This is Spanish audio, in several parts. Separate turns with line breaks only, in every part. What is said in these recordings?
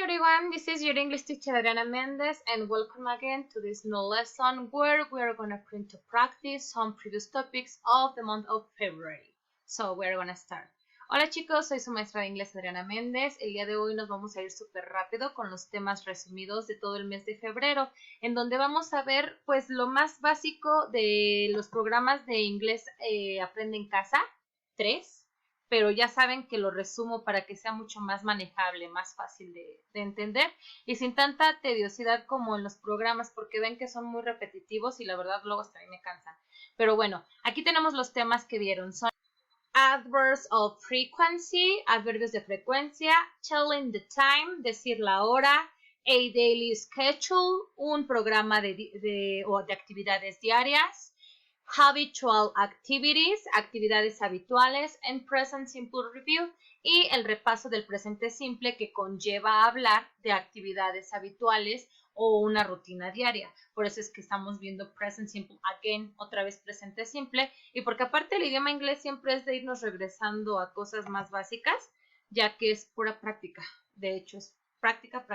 everyone, this is your English teacher Adriana Mendez and welcome again to this new lesson where we are going to print to practice some previous topics of the month of February. So we're going to start. Hola chicos, soy su maestra de inglés Adriana Méndez. El día de hoy nos vamos a ir súper rápido con los temas resumidos de todo el mes de febrero, en donde vamos a ver pues lo más básico de los programas de inglés Aprende en Casa 3. Pero ya saben que lo resumo para que sea mucho más manejable, más fácil de entender y sin tanta tediosidad como en los programas, porque ven que son muy repetitivos y la verdad luego hasta a mí me cansan. Pero bueno, aquí tenemos los temas que vieron. Son adverbs of frequency, adverbios de frecuencia, telling the time, decir la hora, a daily schedule, un programa de actividades diarias, habitual activities, actividades habituales, and present simple review, y el repaso del presente simple que conlleva hablar de actividades habituales o una rutina diaria. Por eso es que estamos viendo present simple again, otra vez presente simple, y porque aparte el idioma inglés siempre es de irnos regresando a cosas más básicas, ya que es pura práctica. De hecho, es práctica.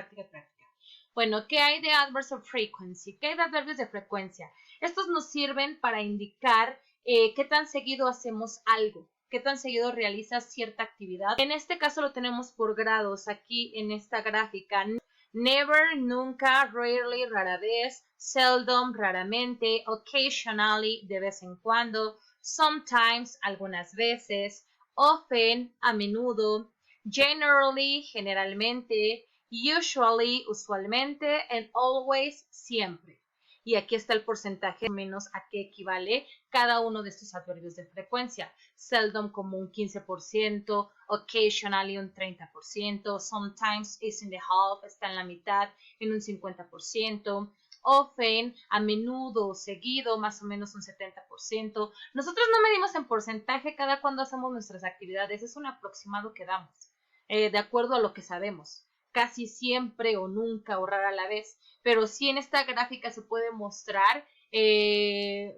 Bueno, ¿qué hay de adverbs of frequency? ¿Qué hay de adverbios de frecuencia? Estos nos sirven para indicar qué tan seguido hacemos algo, qué tan seguido realizas cierta actividad. En este caso lo tenemos por grados, aquí en esta gráfica. Never, nunca, rarely, rara vez, seldom, raramente, occasionally, de vez en cuando, sometimes, algunas veces, often, a menudo, generally, generalmente, usually, usualmente, and always, siempre. Y aquí está el porcentaje menos a qué equivale cada uno de estos adverbios de frecuencia. Seldom como un 15%, occasionally un 30%, sometimes is in the half, está en la mitad, en un 50%, often, a menudo, seguido, más o menos un 70%. Nosotros no medimos en porcentaje cada cuando hacemos nuestras actividades, es un aproximado que damos, de acuerdo a lo que sabemos. Casi siempre o nunca o rara a la vez, pero sí en esta gráfica se puede mostrar de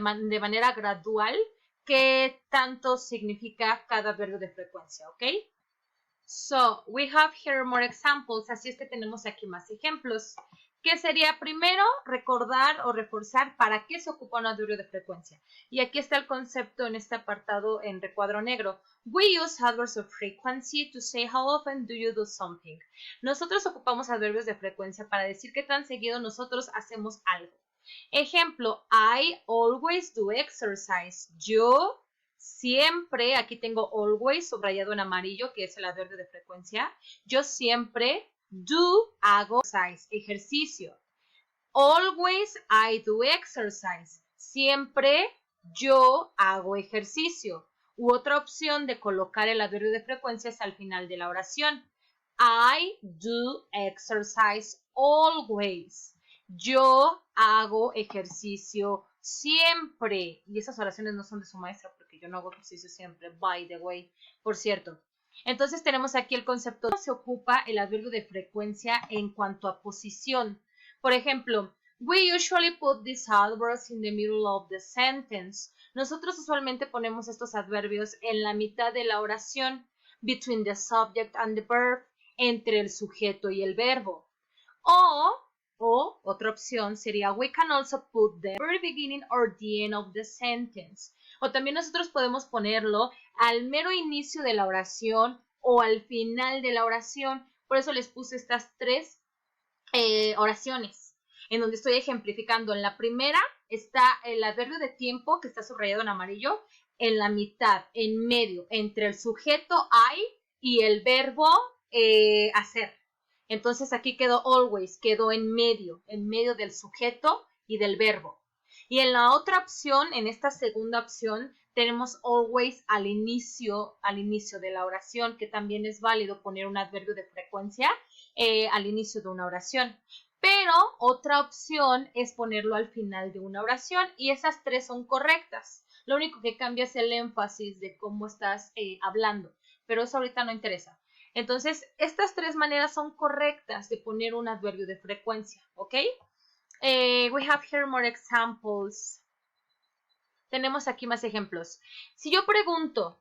manera gradual qué tanto significa cada adverbio de frecuencia, ¿ok? So, we have here more examples, así es que tenemos aquí más ejemplos. ¿Qué sería primero? Recordar o reforzar para qué se ocupa un adverbio de frecuencia. Y aquí está el concepto en este apartado en recuadro negro. We use adverbs of frequency to say how often do you do something. Nosotros ocupamos adverbios de frecuencia para decir qué tan seguido nosotros hacemos algo. Ejemplo, I always do exercise. Yo siempre, aquí tengo always subrayado en amarillo, que es el adverbio de frecuencia. Yo siempre hago ejercicio. Always I do exercise. Siempre yo hago ejercicio. U otra opción de colocar el adverbio de frecuencia es al final de la oración. I do exercise always. Yo hago ejercicio siempre. Y esas oraciones no son de su maestra porque yo no hago ejercicio siempre. By the way. Por cierto. Entonces tenemos aquí el concepto de se ocupa el adverbio de frecuencia en cuanto a posición. Por ejemplo, we usually put these adverbs in the middle of the sentence. Nosotros usualmente ponemos estos adverbios en la mitad de la oración, between the subject and the verb, entre el sujeto y el verbo. O otra opción sería we can also put the very beginning or the end of the sentence. O también nosotros podemos ponerlo al mero inicio de la oración o al final de la oración. Por eso les puse estas tres oraciones, en donde estoy ejemplificando. En la primera está el adverbio de tiempo, que está subrayado en amarillo, en la mitad, en medio, entre el sujeto I y el verbo hacer. Entonces aquí quedó always, quedó en medio del sujeto y del verbo. Y en la otra opción, en esta segunda opción, tenemos always al inicio de la oración, que también es válido poner un adverbio de frecuencia al inicio de una oración. Pero otra opción es ponerlo al final de una oración y esas tres son correctas. Lo único que cambia es el énfasis de cómo estás hablando, pero eso ahorita no interesa. Entonces, estas tres maneras son correctas de poner un adverbio de frecuencia, ¿ok? We have here more examples. Tenemos aquí más ejemplos. Si yo pregunto,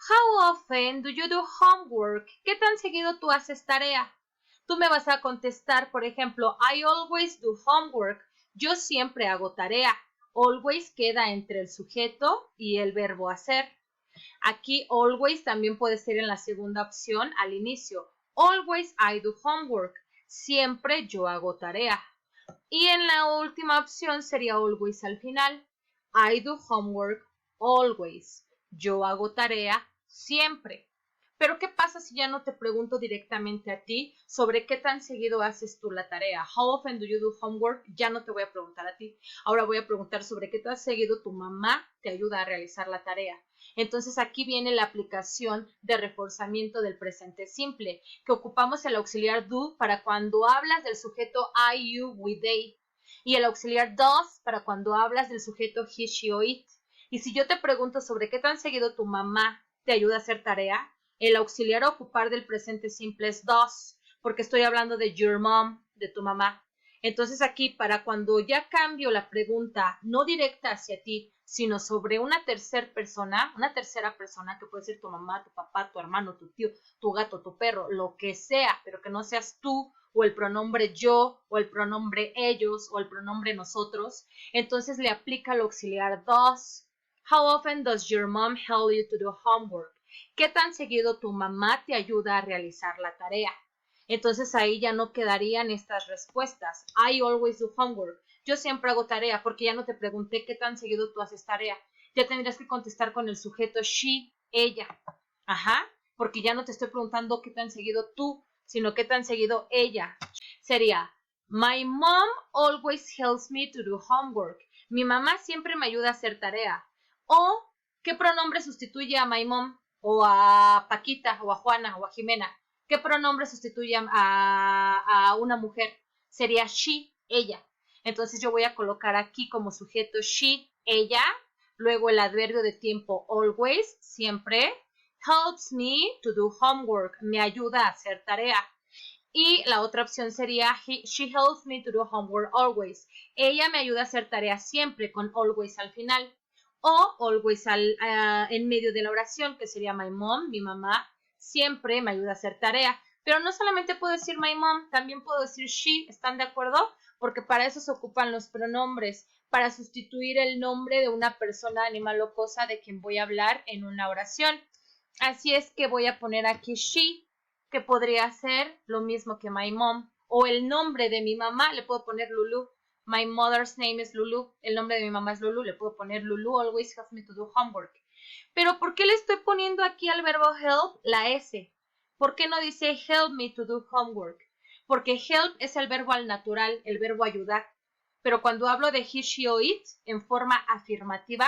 how often do you do homework? ¿Qué tan seguido tú haces tarea? Tú me vas a contestar, por ejemplo, I always do homework. Yo siempre hago tarea. Always queda entre el sujeto y el verbo hacer. Aquí always también puede ser en la segunda opción al inicio. Always I do homework. Siempre yo hago tarea. Y en la última opción sería always al final. I do homework always. Yo hago tarea siempre. Pero ¿qué pasa si ya no te pregunto directamente a ti sobre qué tan seguido haces tú la tarea? How often do you do homework? Ya no te voy a preguntar a ti. Ahora voy a preguntar sobre qué tan seguido tu mamá te ayuda a realizar la tarea. Entonces aquí viene la aplicación de reforzamiento del presente simple, que ocupamos el auxiliar do para cuando hablas del sujeto I, you, we, they. Y el auxiliar does para cuando hablas del sujeto he, she o it. Y si yo te pregunto sobre qué tan seguido tu mamá te ayuda a hacer tarea, el auxiliar a ocupar del presente simple es does, porque estoy hablando de your mom, de tu mamá. Entonces aquí, para cuando ya cambio la pregunta, no directa hacia ti, sino sobre una tercera persona que puede ser tu mamá, tu papá, tu hermano, tu tío, tu gato, tu perro, lo que sea, pero que no seas tú, o el pronombre yo, o el pronombre ellos, o el pronombre nosotros, entonces le aplica el auxiliar does. How often does your mom help you to do homework? ¿Qué tan seguido tu mamá te ayuda a realizar la tarea? Entonces ahí ya no quedarían estas respuestas. I always do homework. Yo siempre hago tarea porque ya no te pregunté qué tan seguido tú haces tarea. Ya tendrías que contestar con el sujeto she, ella. Ajá, porque ya no te estoy preguntando qué tan seguido tú, sino qué tan seguido ella. Sería, my mom always helps me to do homework. Mi mamá siempre me ayuda a hacer tarea. O, ¿qué pronombre sustituye a my mom? O a Paquita, o a Juana, o a Jimena. ¿Qué pronombre sustituye a una mujer? Sería she, ella. Entonces yo voy a colocar aquí como sujeto she, ella. Luego el adverbio de tiempo always, siempre. Helps me to do homework, me ayuda a hacer tarea. Y la otra opción sería she helps me to do homework always. Ella me ayuda a hacer tarea siempre con always al final. O always en medio de la oración, que sería my mom, mi mamá, siempre me ayuda a hacer tarea. Pero no solamente puedo decir my mom, también puedo decir she, ¿están de acuerdo? Porque para eso se ocupan los pronombres, para sustituir el nombre de una persona, animal o cosa de quien voy a hablar en una oración. Así es que voy a poner aquí she, que podría ser lo mismo que my mom. O el nombre de mi mamá, le puedo poner Lulu. My mother's name is Lulu. El nombre de mi mamá es Lulu. Le puedo poner Lulu always helps me to do homework. Pero ¿por qué le estoy poniendo aquí al verbo help la S? ¿Por qué no dice help me to do homework? Porque help es el verbo al natural, el verbo ayudar. Pero cuando hablo de he, she o it en forma afirmativa,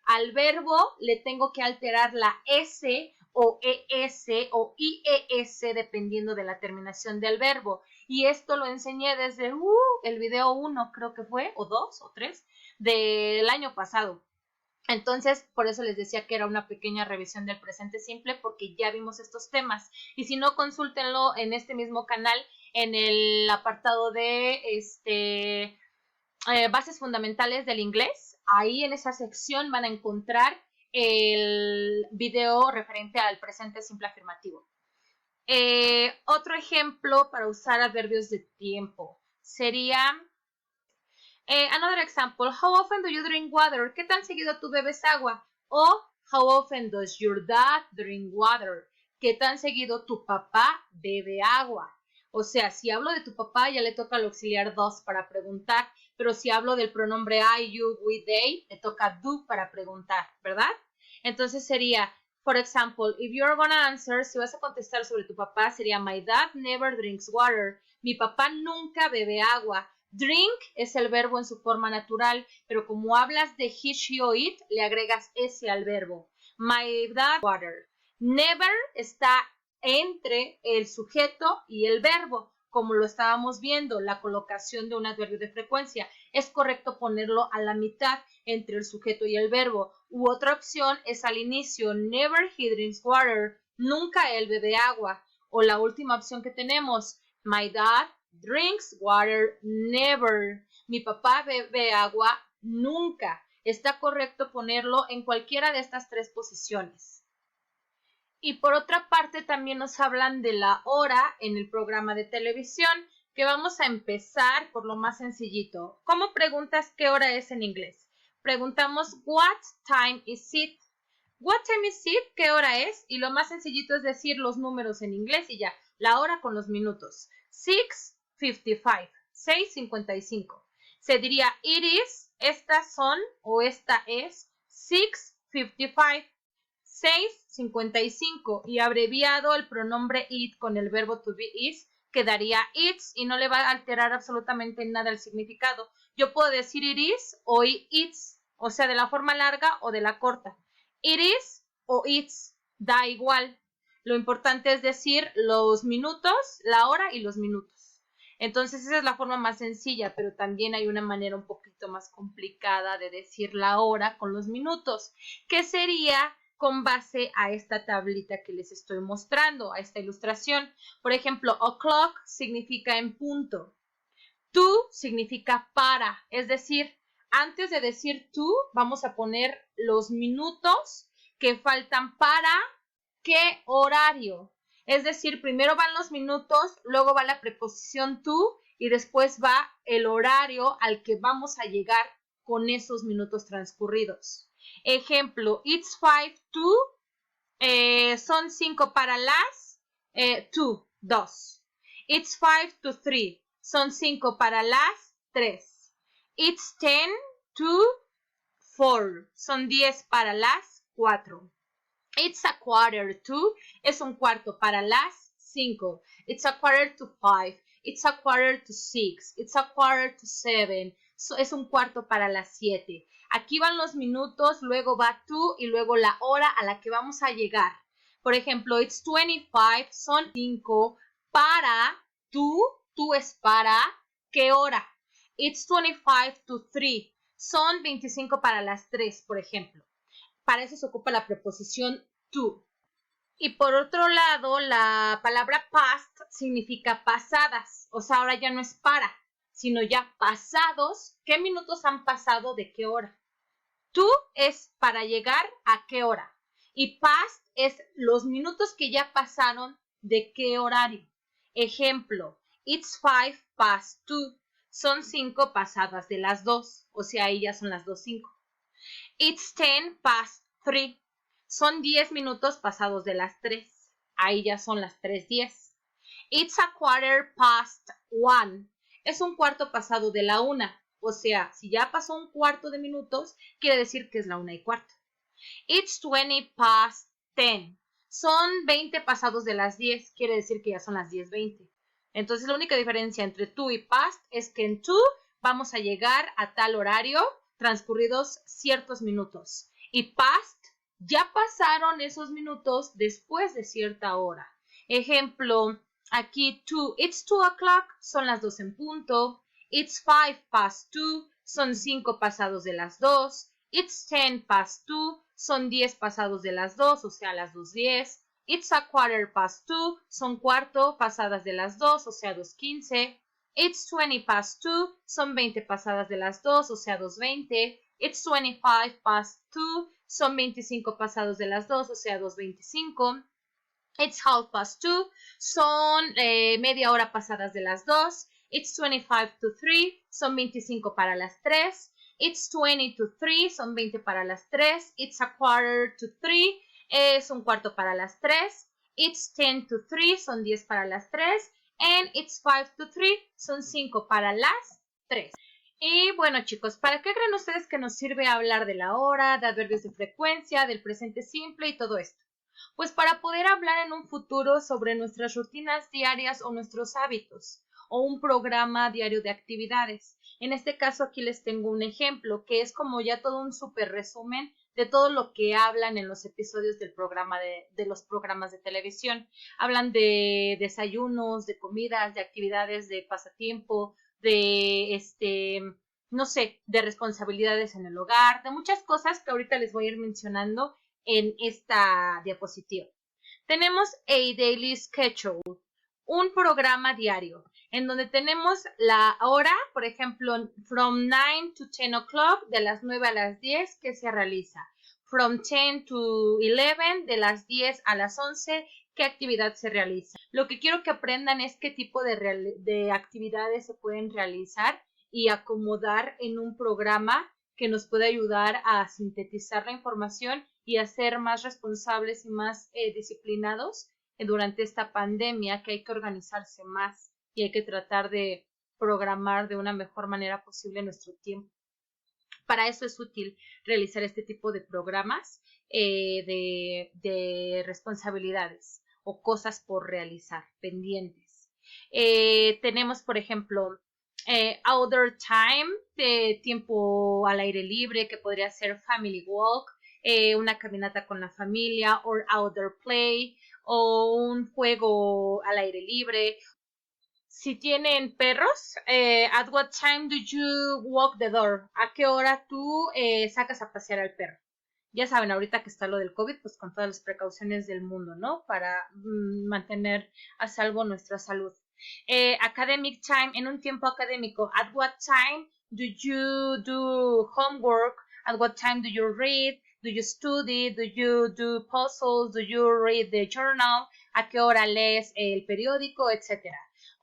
al verbo le tengo que alterar la S o ES o IES dependiendo de la terminación del verbo. Y esto lo enseñé desde el video 1 creo que fue, o 2 o 3 del año pasado. Entonces, por eso les decía que era una pequeña revisión del presente simple porque ya vimos estos temas. Y si no, consúltenlo en este mismo canal en el apartado de bases fundamentales del inglés. Ahí en esa sección van a encontrar el video referente al presente simple afirmativo. Otro ejemplo para usar adverbios de tiempo sería another example, how often do you drink water? ¿Qué tan seguido tú bebes agua? O how often does your dad drink water? ¿Qué tan seguido tu papá bebe agua? O sea, si hablo de tu papá ya le toca el auxiliar does para preguntar, pero si hablo del pronombre I, you, we, they, le toca do para preguntar, ¿verdad? Entonces sería, for example, if you're gonna answer, si vas a contestar sobre tu papá, sería my dad never drinks water. Mi papá nunca bebe agua. Drink es el verbo en su forma natural, pero como hablas de he, she o it, le agregas ese al verbo. My dad water. Never está entre el sujeto y el verbo, como lo estábamos viendo, la colocación de un adverbio de frecuencia. Es correcto ponerlo a la mitad entre el sujeto y el verbo. U otra opción es al inicio, never he drinks water. Nunca él bebe agua. O la última opción que tenemos, my dad drinks water never. Mi papá bebe agua nunca. Está correcto ponerlo en cualquiera de estas tres posiciones. Y por otra parte también nos hablan de la hora en el programa de televisión, que vamos a empezar por lo más sencillito. ¿Cómo preguntas qué hora es en inglés? Preguntamos what time is it? What time is it? ¿Qué hora es? Y lo más sencillito es decir los números en inglés y ya, la hora con los minutos. 6:55, 6:55. Se diría it is, estas son o esta es 6:55, 6:55 y abreviado el pronombre it con el verbo to be is quedaría it's y no le va a alterar absolutamente nada el significado. Yo puedo decir it is o it's, o sea, de la forma larga o de la corta. It is o it's, da igual. Lo importante es decir los minutos, la hora y los minutos. Entonces esa es la forma más sencilla, pero también hay una manera un poquito más complicada de decir la hora con los minutos, que sería con base a esta tablita que les estoy mostrando, a esta ilustración. Por ejemplo, o'clock significa en punto. To significa para, es decir, antes de decir to, vamos a poner los minutos que faltan para qué horario. Es decir, primero van los minutos, luego va la preposición to y después va el horario al que vamos a llegar con esos minutos transcurridos. Ejemplo, it's 5 to, son 5 para las 2. It's 5 to 3, son 5 para las 3. It's 10 to 4, son 10 para las 4. It's a quarter to, es un cuarto para las 5. It's a quarter to 5. It's a quarter to 6. It's a quarter to 7. Es un cuarto para las 7. Aquí van los minutos, luego va to y luego la hora a la que vamos a llegar. Por ejemplo, it's 25, son 5 para to es para ¿qué hora? It's 25 to 3, son 25 para las 3, por ejemplo. Para eso se ocupa la preposición to. Y por otro lado, la palabra past significa pasadas. O sea, ahora ya no es para, sino ya pasados. ¿Qué minutos han pasado de qué hora? To es para llegar a qué hora. Y past es los minutos que ya pasaron de qué horario. Ejemplo, it's 5 past 2. Son 5 pasadas de las 2. O sea, ahí ya son las 2:05. It's 10 past 3. Son 10 minutos pasados de las 3. Ahí ya son las 3:10. It's a quarter past 1. Es un cuarto pasado de la 1. O sea, si ya pasó un cuarto de minutos, quiere decir que es la 1:15. It's 20 past 10. Son 20 pasados de las 10. Quiere decir que ya son las 10:20. Entonces, la única diferencia entre to y past es que en to vamos a llegar a tal horario transcurridos ciertos minutos. Y past, ya pasaron esos minutos después de cierta hora. Ejemplo, aquí it's 2 o'clock, son las 2 en punto. It's 5 past 2, son 5 pasados de las 2. It's 10 past 2, son 10 pasados de las 2, o sea, las 2:10. It's a quarter past 2, son cuarto pasadas de las 2, o sea, 2:15. It's 20 past 2, son 20 pasadas de las 2, o sea, 2:20. It's 25 past 2, son 25 pasados de las 2, o sea, 2:25. It's half past 2, son media hora pasadas de las 2. It's 25 to 3, son 25 para las 3. It's 20 to 3, son 20 para las 3. It's a quarter to 3, es un cuarto para las 3. It's 10 to 3, son 10 para las 3. And it's 5 to 3, son 5 para las 3. Y bueno, chicos, ¿para qué creen ustedes que nos sirve hablar de la hora, de adverbios de frecuencia, del presente simple y todo esto? Pues para poder hablar en un futuro sobre nuestras rutinas diarias o nuestros hábitos, o un programa diario de actividades. En este caso aquí les tengo un ejemplo, que es como ya todo un súper resumen de todo lo que hablan en los episodios del programa de los programas de televisión. Hablan de desayunos, de comidas, de actividades, de pasatiempo, de no sé, de responsabilidades en el hogar, de muchas cosas que ahorita les voy a ir mencionando en esta diapositiva. Tenemos a daily schedule, un programa diario, en donde tenemos la hora, por ejemplo, from 9 to 10 o'clock, de las 9 a las 10, que se realiza. from 10 to 11, de las 10 a las 11, qué actividad se realiza. Lo que quiero que aprendan es qué tipo de actividades se pueden realizar y acomodar en un programa que nos puede ayudar a sintetizar la información y a ser más responsables y más disciplinados durante esta pandemia, que hay que organizarse más y hay que tratar de programar de una mejor manera posible nuestro tiempo. Para eso es útil realizar este tipo de programas de responsabilidades o cosas por realizar, pendientes. Tenemos, por ejemplo, outdoor time, tiempo al aire libre, que podría ser family walk, una caminata con la familia, o outdoor play, o un juego al aire libre. Si tienen perros, at what time do you walk the door? ¿A qué hora tú sacas a pasear al perro? Ya saben, ahorita que está lo del COVID, pues con todas las precauciones del mundo, ¿no? Para mantener a salvo nuestra salud. Academic time, en un tiempo académico, at what time do you do homework? At what time do you read? Do you study? Do you do puzzles? Do you read the journal? ¿A qué hora lees el periódico? Etcétera.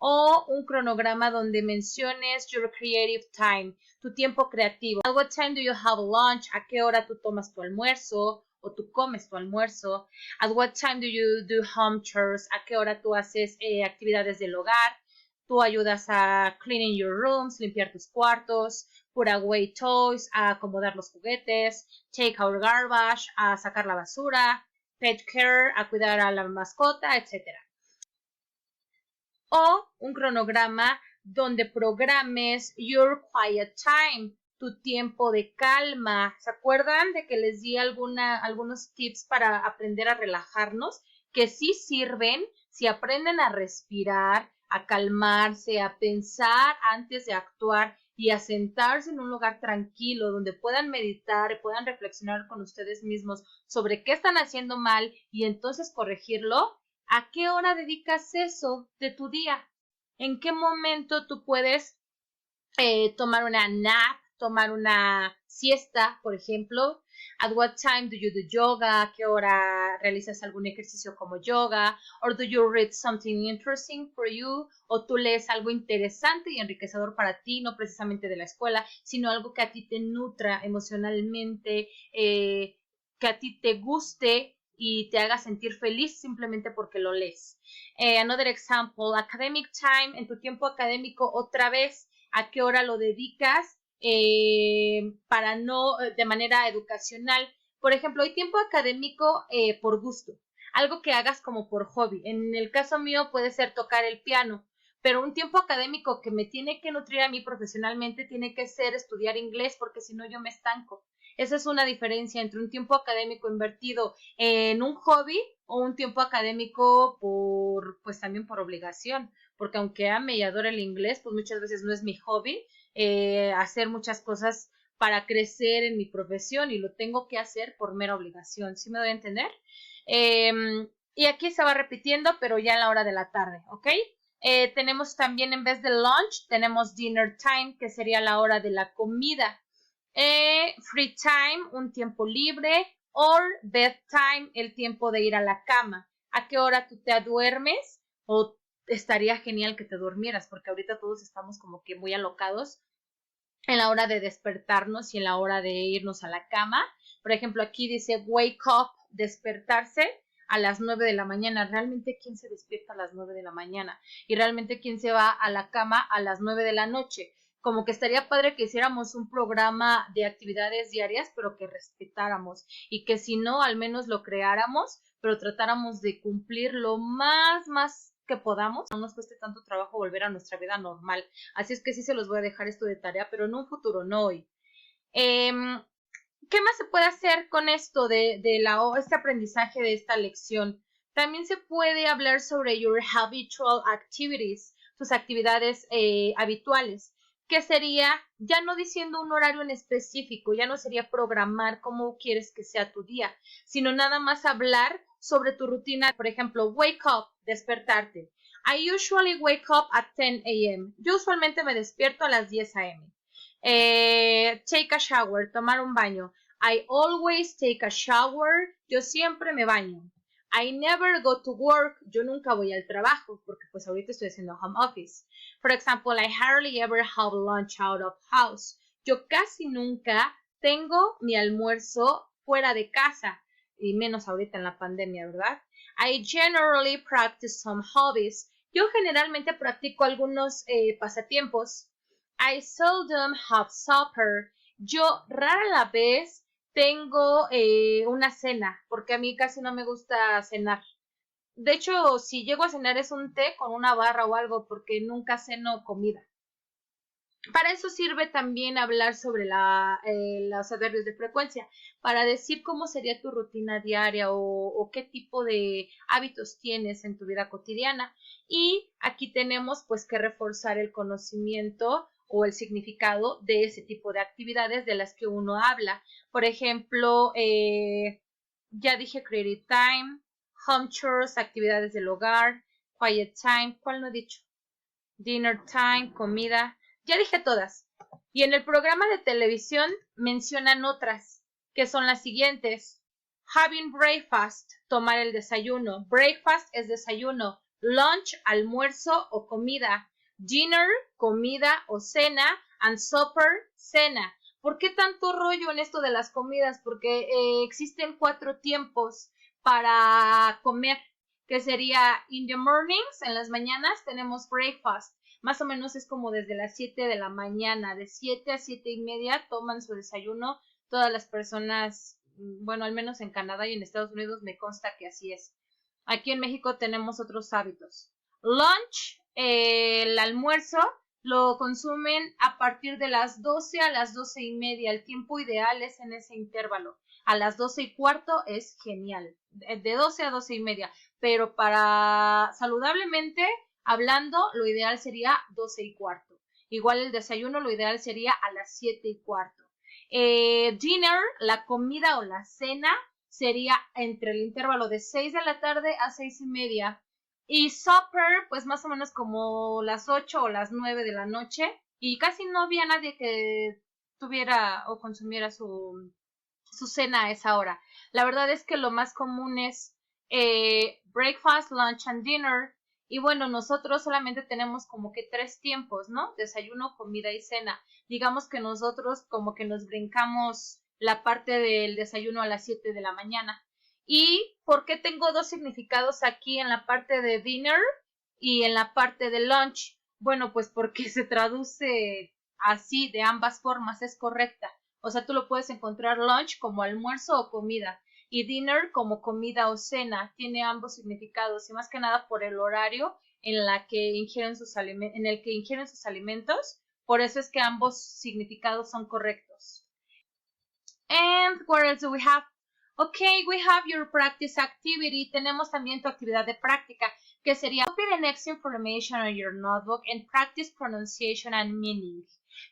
O un cronograma donde menciones your creative time, tu tiempo creativo. At what time do you have lunch? ¿A qué hora tú tomas tu almuerzo o tú comes tu almuerzo? At what time do you do home chores? ¿A qué hora tú haces actividades del hogar? Tú ayudas a cleaning your rooms, limpiar tus cuartos, put away toys, a acomodar los juguetes, take out garbage, a sacar la basura, pet care, a cuidar a la mascota, etcétera. O un cronograma donde programes your quiet time, tu tiempo de calma. ¿Se acuerdan de que les di algunos tips para aprender a relajarnos? Que sí sirven si aprenden a respirar, a calmarse, a pensar antes de actuar y a sentarse en un lugar tranquilo donde puedan meditar y puedan reflexionar con ustedes mismos sobre qué están haciendo mal y entonces corregirlo. ¿A qué hora dedicas eso de tu día? ¿En qué momento tú puedes tomar una nap, tomar una siesta, por ejemplo? At what time do you do yoga? ¿A qué hora realizas algún ejercicio como yoga? Or do you read something interesting for you? ¿O tú lees algo interesante y enriquecedor para ti, no precisamente de la escuela, sino algo que a ti te nutra emocionalmente, que a ti te guste y te haga sentir feliz simplemente porque lo lees? Another example, academic time, en tu tiempo académico, otra vez, ¿a qué hora lo dedicas? Para no, de manera educacional. Por ejemplo, hay tiempo académico por gusto, algo que hagas como por hobby. En el caso mío puede ser tocar el piano, pero un tiempo académico que me tiene que nutrir a mí profesionalmente tiene que ser estudiar inglés, porque si no yo me estanco. Esa es una diferencia entre un tiempo académico invertido en un hobby o un tiempo académico pues también por obligación, porque aunque ame y adore el inglés, pues muchas veces no es mi hobby hacer muchas cosas para crecer en mi profesión y lo tengo que hacer por mera obligación. ¿Sí me doy a entender? Y aquí se va repitiendo, pero ya a la hora de la tarde, ¿ok? Tenemos también, en vez de lunch, tenemos dinner time, que sería la hora de la comida. Free time, un tiempo libre, or bedtime, el tiempo de ir a la cama. ¿A qué hora tú te duermes? O estaría genial que te durmieras, porque ahorita todos estamos como que muy alocados en la hora de despertarnos y en la hora de irnos a la cama. Por ejemplo, aquí dice wake up, despertarse a las 9 de la mañana. ¿Realmente quién se despierta a las 9 de la mañana? Y realmente quién se va a la cama a las 9 de la noche. Como que estaría padre que hiciéramos un programa de actividades diarias, pero que respetáramos y que si no, al menos lo creáramos, pero tratáramos de cumplir lo más que podamos, no nos cueste tanto trabajo volver a nuestra vida normal. Así es que sí se los voy a dejar esto de tarea, pero en un futuro, no hoy. ¿Qué más se puede hacer con esto de este aprendizaje de esta lección? También se puede hablar sobre your habitual activities, tus actividades habituales, que sería ya no diciendo un horario en específico, ya no sería programar cómo quieres que sea tu día, sino nada más hablar sobre tu rutina. Por ejemplo, wake up, despertarte. I usually wake up at 10 a.m. Yo usualmente me despierto a las 10 a.m. Take a shower, tomar un baño. I always take a shower. Yo siempre me baño. I never go to work. Yo nunca voy al trabajo porque pues ahorita estoy haciendo home office. For example, I hardly ever have lunch out of house. Yo casi nunca tengo mi almuerzo fuera de casa y menos ahorita en la pandemia, ¿verdad? I generally practice some hobbies. Yo generalmente practico algunos pasatiempos. I seldom have supper. Yo rara la vez tengo una cena, porque a mí casi no me gusta cenar. De hecho, si llego a cenar es un té con una barra o algo, porque nunca ceno comida. Para eso sirve también hablar sobre los adverbios de frecuencia, para decir cómo sería tu rutina diaria o qué tipo de hábitos tienes en tu vida cotidiana. Y aquí tenemos pues que reforzar el conocimiento o el significado de ese tipo de actividades de las que uno habla. Por ejemplo, ya dije creative time, home chores, actividades del hogar, quiet time, ¿cuál no he dicho? Dinner time, comida. Ya dije todas. Y en el programa de televisión mencionan otras, que son las siguientes. Having breakfast, tomar el desayuno. Breakfast es desayuno. Lunch, almuerzo o comida. Dinner, comida o cena. And supper, cena. ¿Por qué tanto rollo en esto de las comidas? Porque existen 4 tiempos para comer, que sería in the mornings, en las mañanas tenemos breakfast. Más o menos es como desde las 7 de la mañana, de 7 a 7:30 toman su desayuno todas las personas, bueno, al menos en Canadá y en Estados Unidos me consta que así es. Aquí en México tenemos otros hábitos. Lunch, el almuerzo, lo consumen a partir de las 12 a las 12:30. El tiempo ideal es en ese intervalo. A las 12:15 es genial. De 12 a 12:30. Pero para saludablemente hablando, lo ideal sería 12:15. Igual el desayuno, lo ideal sería a las 7:15. Dinner, la comida o la cena, sería entre el intervalo de 6 de la tarde a 6:30. Y supper, pues más o menos como las 8 o las 9 de la noche. Y casi no había nadie que tuviera o consumiera su cena a esa hora. La verdad es que lo más común es breakfast, lunch and dinner. Y bueno, nosotros solamente tenemos como que 3 tiempos, ¿no? Desayuno, comida y cena. Digamos que nosotros como que nos brincamos la parte del desayuno a las 7 de la mañana. ¿Y por qué tengo 2 significados aquí en la parte de dinner y en la parte de lunch? Bueno, pues porque se traduce así de ambas formas, es correcta. O sea, tú lo puedes encontrar lunch como almuerzo o comida y dinner como comida o cena. Tiene ambos significados y más que nada por el horario en el que ingieren sus alimentos. Por eso es que ambos significados son correctos. And what else do we have? Okay, we have your practice activity. Tenemos también tu actividad de práctica, que sería copy the next information on your notebook and practice pronunciation and meaning.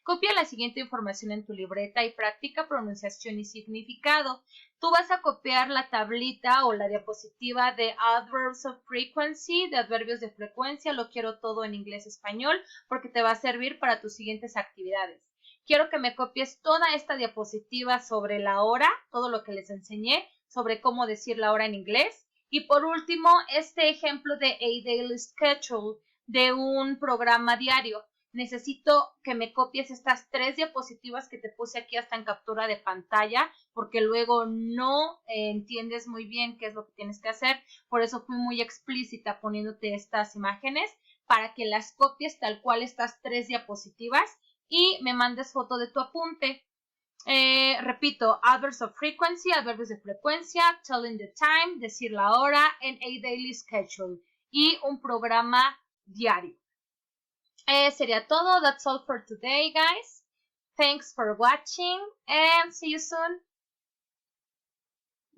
Copia la siguiente información en tu libreta y practica pronunciación y significado. Tú vas a copiar la tablita o la diapositiva de adverbs of frequency, de adverbios de frecuencia. Lo quiero todo en inglés-español porque te va a servir para tus siguientes actividades. Quiero que me copies toda esta diapositiva sobre la hora, todo lo que les enseñé, sobre cómo decir la hora en inglés. Y por último, este ejemplo de a daily schedule, de un programa diario. Necesito que me copies estas 3 diapositivas que te puse aquí hasta en captura de pantalla, porque luego no entiendes muy bien qué es lo que tienes que hacer. Por eso fui muy explícita poniéndote estas imágenes, para que las copies tal cual estas 3 diapositivas y me mandes foto de tu apunte. Repito, adverbs of frequency, adverbios de frecuencia, telling the time, decir la hora, and a daily schedule, y un programa diario. Sería todo. That's all for today, guys. Thanks for watching and see you soon.